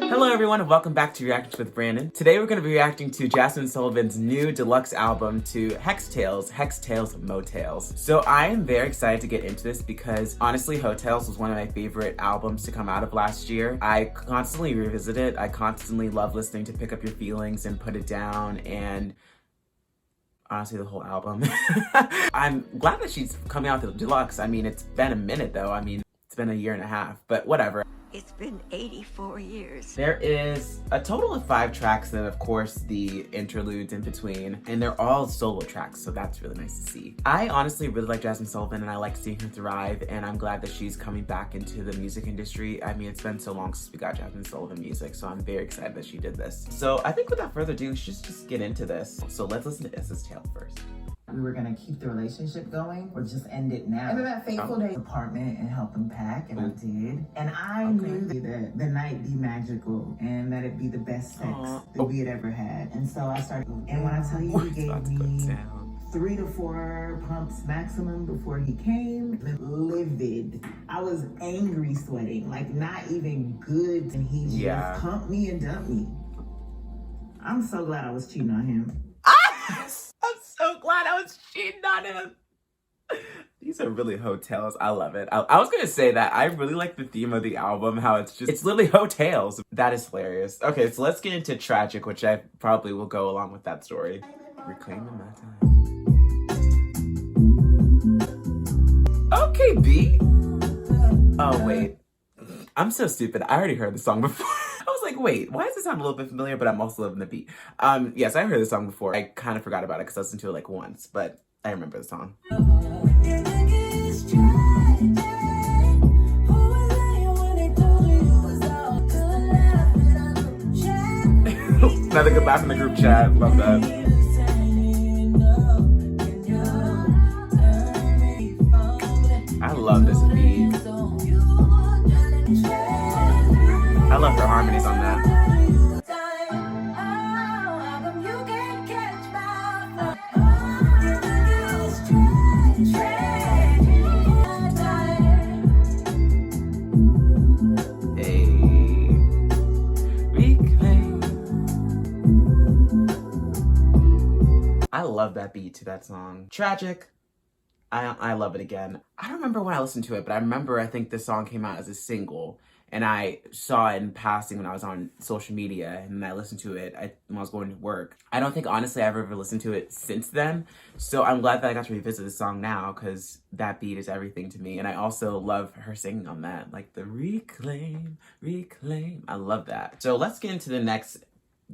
Hello everyone and welcome back to Reactions with Brandon. Today we're going to be reacting to Jazmine Sullivan's new deluxe album to Heaux Tales, Heaux Tales. So I am very excited to get into this because honestly Heaux Tales was one of my favorite albums to come out of last year. I constantly revisit it. I constantly love listening to Pick Up Your Feelings and Put It Down and honestly the whole album. I'm glad that she's coming out with the deluxe. I mean, it's been a minute though. I mean, it's been a year and a half, but whatever. It's been 84 years. There is a total of 5 tracks and of course the interludes in between, and they're all solo tracks, so that's really nice to see. I honestly really like Jazmine Sullivan and I like seeing her thrive, and I'm glad that she's coming back into the music industry. I mean, it's been so long since we got Jazmine Sullivan music, so I'm very excited that she did this. So I think without further ado, we should just get into this. So let's listen to Issa's Tale first. We were gonna keep the relationship going or just end it now. And then that fateful day apartment and help him pack, and I did. And I knew that the night be magical and that it'd be the best sex that we had ever had. And so I started, and when I tell you he gave me 3 to 4 pumps maximum before he came, livid. I was angry sweating, like not even good. And he just pumped me and dumped me. I'm so glad I was cheating on him. So glad I was cheating on him. These are really Heaux Tales. I love it. I was gonna say that I really like the theme of the album, how it's literally Heaux Tales. That is hilarious. Okay, so let's get into Tragic, which I probably will go along with that story. Reclaiming my time. Okay, B. Oh, wait. I'm so stupid. I already heard the song before. I was like, wait, why does it sound a little bit familiar, but I'm also loving the beat. Yes, I heard the song before. I kind of forgot about it because I listened to it like once, but I remember the song. Another good laugh in the group chat. Love that. I love this beat. I love her harmonies on that. Hey. Reclaim. I love that beat to that song. Tragic. I love it again. I don't remember when I listened to it, but I remember I think this song came out as a single. And I saw it in passing when I was on social media, and I listened to it when I was going to work. I don't think, honestly, I've ever listened to it since then. So I'm glad that I got to revisit the song now, because that beat is everything to me. And I also love her singing on that. Like the reclaim, reclaim. I love that. So let's get into the next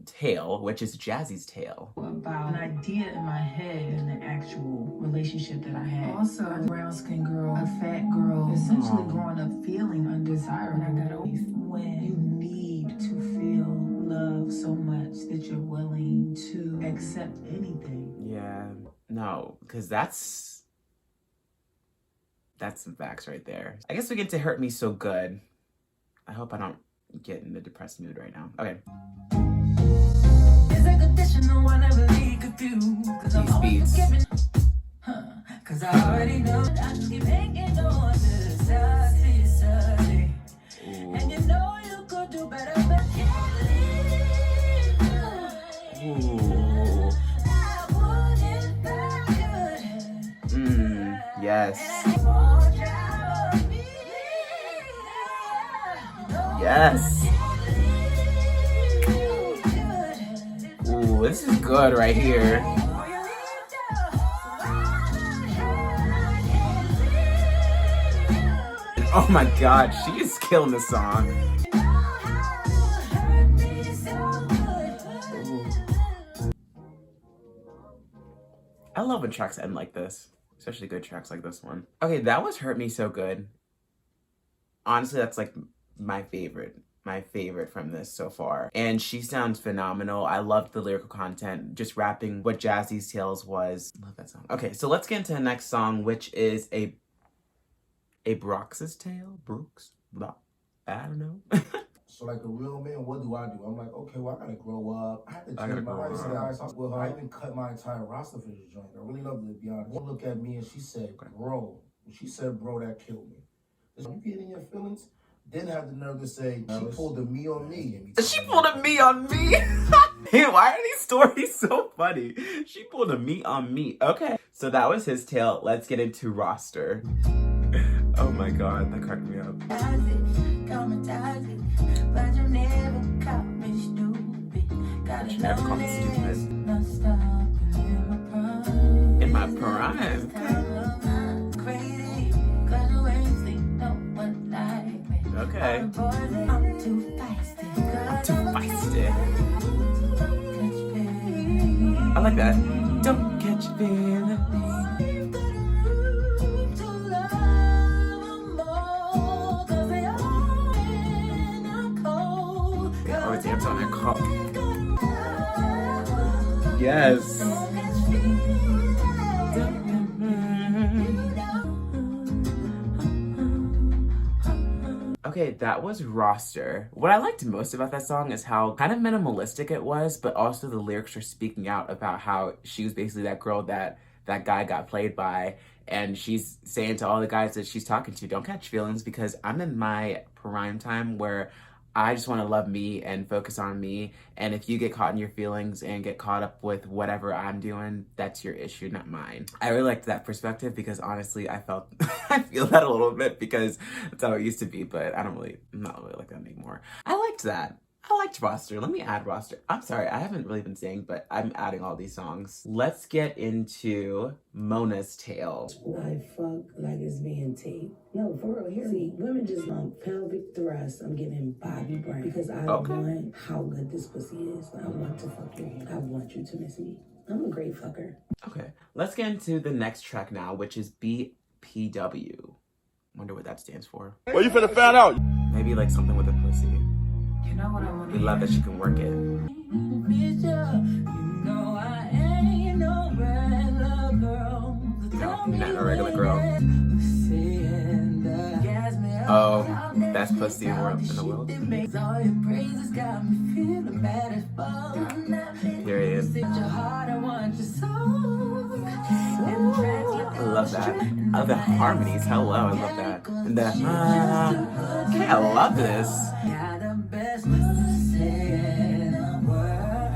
tale, which is Jazzy's Tale. About an idea in my head and the actual relationship that I had. Also, a brown skin girl, a fat girl, essentially growing up feeling undesirable. I got always when you need to feel love so much that you're willing to accept anything. Yeah, no, because that's some facts right there. I guess we get to Hurt Me So Good. I hope I don't get in the depressed mood right now. Okay. These beats. Cause I already know that I just keep hanging on to the side. And you know you could do better, but can't leave. Ooh. Yes. Yes. Ooh, this is good right here. Oh my god, she is killing this song. Ooh. I love when tracks end like this, especially good tracks like this one. Okay, that was Hurt Me So Good. Honestly, that's like my favorite from this so far. And she sounds phenomenal. I loved the lyrical content, just rapping what Jazzy Tales was. Love that song. Okay, so let's get into the next song, which is a Brox's Tale? Brooks? Blah. I don't know. So like a real man, what do? I'm like, okay, well, I gotta grow up. I had to change my lifestyle. Well, I even cut my entire roster for this joint. I really love it, to be honest. She looked at me and she said, bro. When she said, bro, that killed me. You getting your feelings? Then had the nerve to say she pulled a me on me. She pulled a me on me. Hey, why are these stories so funny? She pulled a me on me. Okay, so that was his tale. Let's get into roster. Oh my god, that cracked me up. But you never caught me stupid. In my prime. Okay. I'm too feisty. I like that. Don't catch feelings. Yeah, always dance on that cock. Yes. Okay, that was Roster. What I liked most about that song is how kind of minimalistic it was, but also the lyrics are speaking out about how she was basically that girl that guy got played by, and she's saying to all the guys that she's talking to, don't catch feelings, because I'm in my prime time where I just want to love me and focus on me. And if you get caught in your feelings and get caught up with whatever I'm doing, that's your issue, not mine. I really liked that perspective because honestly, I feel that a little bit because that's how it used to be, but I'm not really like that anymore. I liked that. I liked Roster. Let me add Roster. I'm sorry, I haven't really been saying, but I'm adding all these songs. Let's get into Mona's Tale. I fuck like it's being taped. No, for real, hear me. Women just want pelvic thrust. I'm giving Bobby Brown because I want how good this pussy is. I want to fuck you. I want you to miss me. I'm a great fucker. Okay, let's get into the next track now, which is BPW. Wonder what that stands for. Well, you finna find out. Maybe like something with a pussy. You know what I want. We love that she can work it. No, not a regular girl. Oh, best pussy in the world. Period. I love that. Oh, the harmonies. Hello, I love that. And the okay, I love this.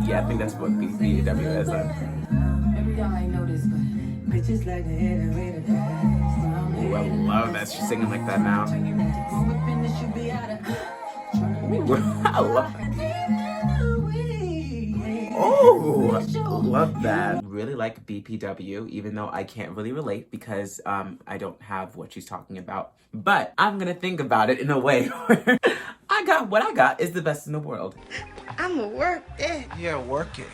Yeah, I think that's what BPW is. Maybe y'all ain't know this, but bitches like the elevator. Ooh, I love that. She's singing like that now. Ooh, I love that. Oh, love that. Really like BPW, even though I can't really relate because I don't have what she's talking about. But I'm gonna think about it in a way where what I got is the best in the world. I'ma work that. Yeah, work it.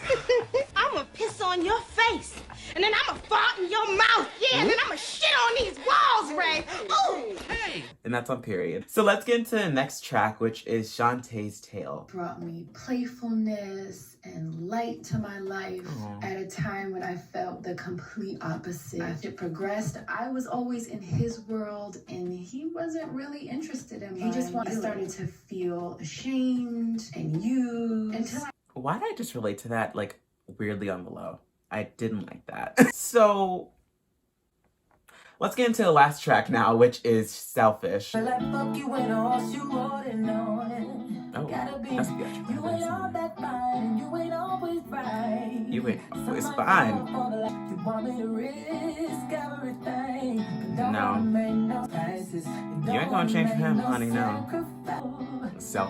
I'ma piss on your face. And then I'ma fart in your mouth. Yeah, and then I'ma shit on these walls, Ray. Ooh. Hey. And that's on period. So let's get into the next track, which is Shantae's Tale. Brought me playfulness and light to my life at a time when I felt the complete opposite. As it progressed, I was always in his world and he wasn't really interested in mine. He just started to feel ashamed and used. Why did I just relate to that like weirdly on the low? I didn't like that. So let's get into the last track now, which is Selfish. Oh, that's the You ain't always fine. No. You ain't gonna change for him, honey, no.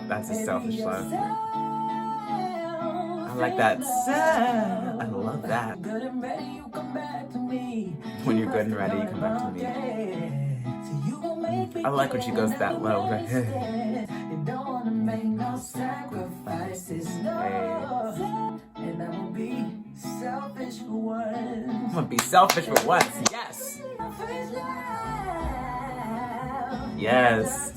That's a selfish love. I like that. I love that. When you're good and ready, you come back to me. I like when she goes that low. Right? And I'm gonna be selfish for once. I'm gonna be selfish for once. Yes. Yes.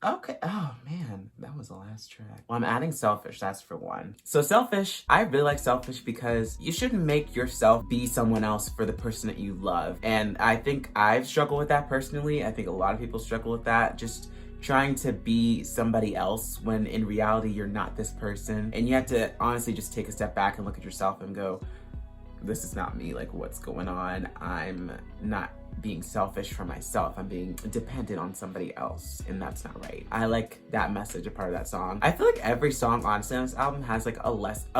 Okay. Oh man, that was the last track. Well, I'm adding Selfish. That's for one. So Selfish, I really like Selfish because you shouldn't make yourself be someone else for the person that you love. And I think I've struggled with that personally. I think a lot of people struggle with that. Just trying to be somebody else when in reality you're not this person. And you have to honestly just take a step back and look at yourself and go, this is not me, like what's going on? I'm not being selfish for myself. I'm being dependent on somebody else, and that's not right. I like that message, a part of that song. I feel like every song honestly on this album has like a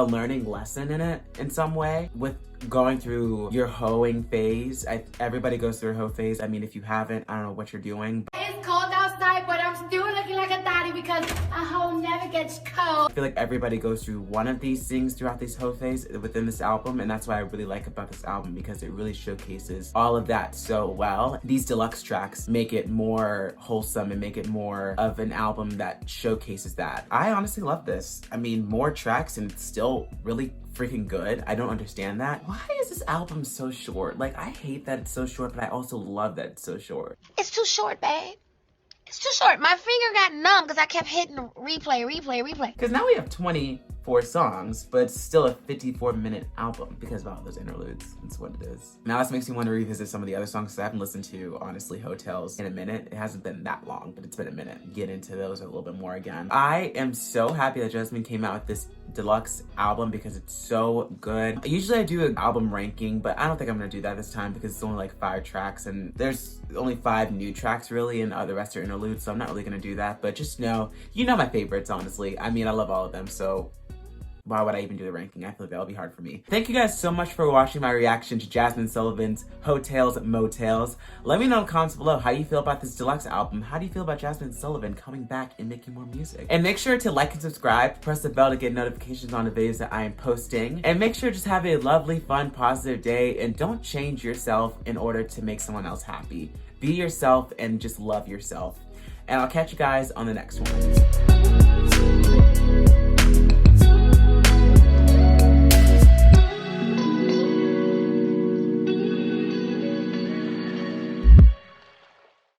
learning lesson in it in some way. With going through your hoeing phase, everybody goes through a hoe phase. I mean, if you haven't, I don't know what you're doing. It's cold outside, but I'm still looking like a thotty because a hoe never gets cold. I feel like everybody goes through one of these things throughout this hoe phase within this album, and that's what I really like about this album, because it really showcases all of that so well. These deluxe tracks make it more wholesome and make it more of an album that showcases that. I honestly love this. I mean, more tracks and it's still really freaking good. I don't understand that. Why is this album so short? Like, I hate that it's so short, but I also love that it's so short. It's too short, babe. It's too short. My finger got numb because I kept hitting replay. Because now we have 24 songs, but it's still a 54-minute album because of all those interludes. That's what it is. Now this makes me want to revisit some of the other songs, because I haven't listened to, honestly, Heaux Tales in a minute. It hasn't been that long, but it's been a minute. Get into those a little bit more again. I am so happy that Jazmine came out with this deluxe album because it's so good. Usually I do an album ranking, but I don't think I'm gonna do that this time because it's only like 5 tracks and there's only 5 new tracks really, and the rest are interludes, so I'm not really gonna do that. But just know, you know my favorites, honestly. I mean, I love all of them, so why would I even do the ranking? I feel like that'll be hard for me. Thank you guys so much for watching my reaction to Jazmine Sullivan's Heaux Tales, Motels. Let me know in the comments below how you feel about this deluxe album. How do you feel about Jazmine Sullivan coming back and making more music? And make sure to like and subscribe, press the bell to get notifications on the videos that I am posting. And make sure to just have a lovely, fun, positive day, and don't change yourself in order to make someone else happy. Be yourself and just love yourself. And I'll catch you guys on the next one.